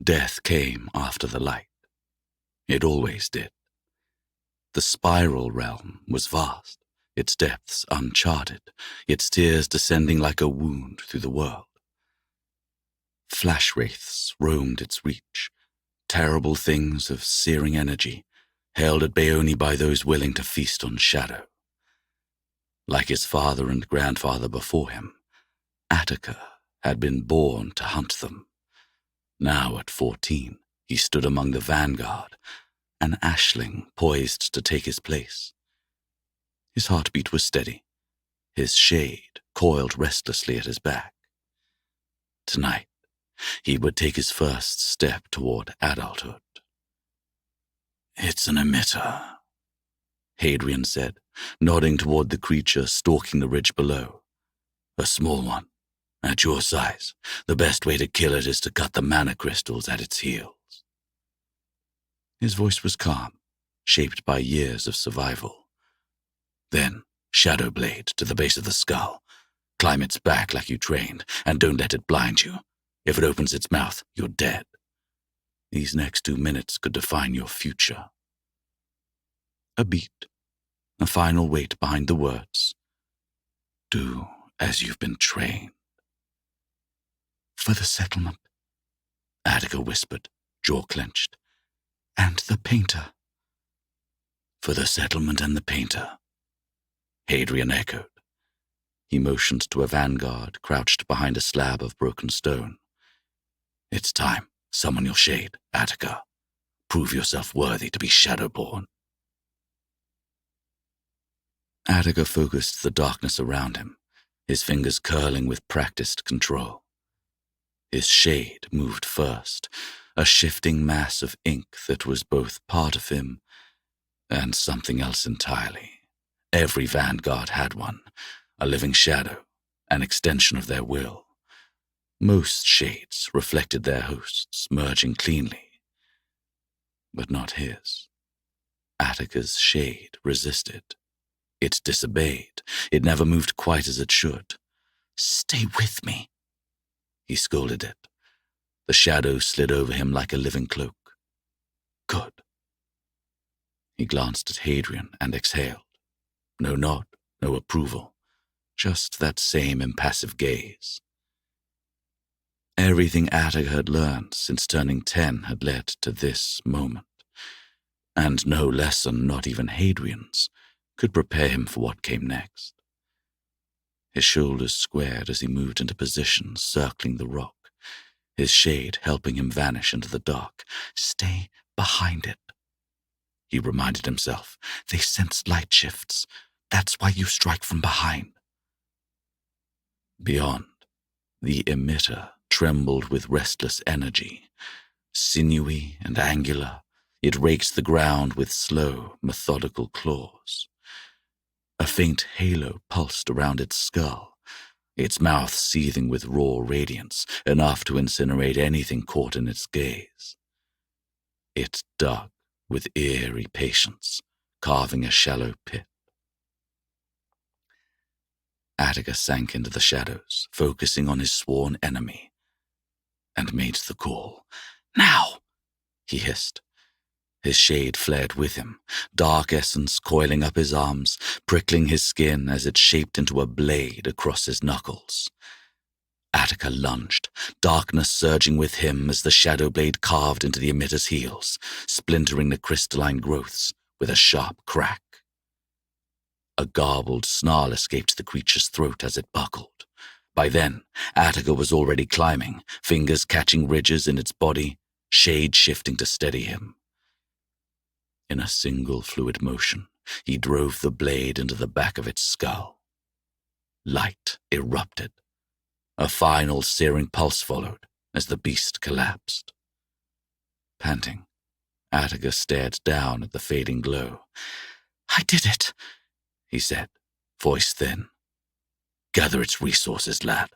Death came after the light. It always did. The spiral realm was vast, its depths uncharted, its tears descending like a wound through the world. Flash wraiths roamed its reach, terrible things of searing energy, held at bay only by those willing to feast on shadow. Like his father and grandfather before him, Attica had been born to hunt them. Now at 14, he stood among the vanguard, an ashling poised to take his place. His heartbeat was steady, his shade coiled restlessly at his back. Tonight, he would take his first step toward adulthood. "It's an emitter," Hadrian said, nodding toward the creature stalking the ridge below. "A small one. At your size, the best way to kill it is to cut the mana crystals at its heels." His voice was calm, shaped by years of survival. "Then, Shadow Blade to the base of the skull. Climb its back like you trained, and don't let it blind you. If it opens its mouth, you're dead. These next 2 minutes could define your future." A beat, a final weight behind the words. "Do as you've been trained." "For the settlement," Attica whispered, jaw clenched. "And the painter." "For the settlement and the painter," Hadrian echoed. He motioned to a vanguard crouched behind a slab of broken stone. "It's time. Summon your shade, Attica. Prove yourself worthy to be Shadowborn." Attica focused the darkness around him, his fingers curling with practiced control. His shade moved first, a shifting mass of ink that was both part of him and something else entirely. Every vanguard had one, a living shadow, an extension of their will. Most shades reflected their hosts, merging cleanly. But not his. Attica's shade resisted. It disobeyed. It never moved quite as it should. "Stay with me," he scolded it. The shadow slid over him like a living cloak. "Good." He glanced at Hadrian and exhaled. No nod, no approval, just that same impassive gaze. Everything Attica had learned since turning 10 had led to this moment, and no lesson, not even Hadrian's, could prepare him for what came next. His shoulders squared as he moved into position, circling the rock, his shade helping him vanish into the dark. "Stay behind it," he reminded himself. "They sense light shifts. That's why you strike from behind." Beyond, the emitter trembled with restless energy. Sinewy and angular, it raked the ground with slow, methodical claws. A faint halo pulsed around its skull, its mouth seething with raw radiance, enough to incinerate anything caught in its gaze. It dug with eerie patience, carving a shallow pit. Attica sank into the shadows, focusing on his sworn enemy, and made the call. "Now!" he hissed. His shade flared with him, dark essence coiling up his arms, prickling his skin as it shaped into a blade across his knuckles. Attica lunged, darkness surging with him as the shadow blade carved into the emitter's heels, splintering the crystalline growths with a sharp crack. A garbled snarl escaped the creature's throat as it buckled. By then, Attica was already climbing, fingers catching ridges in its body, shade shifting to steady him. In a single fluid motion, he drove the blade into the back of its skull. Light erupted. A final searing pulse followed as the beast collapsed. Panting, Attica stared down at the fading glow. "I did it," he said, voice thin. "Gather its resources, lad.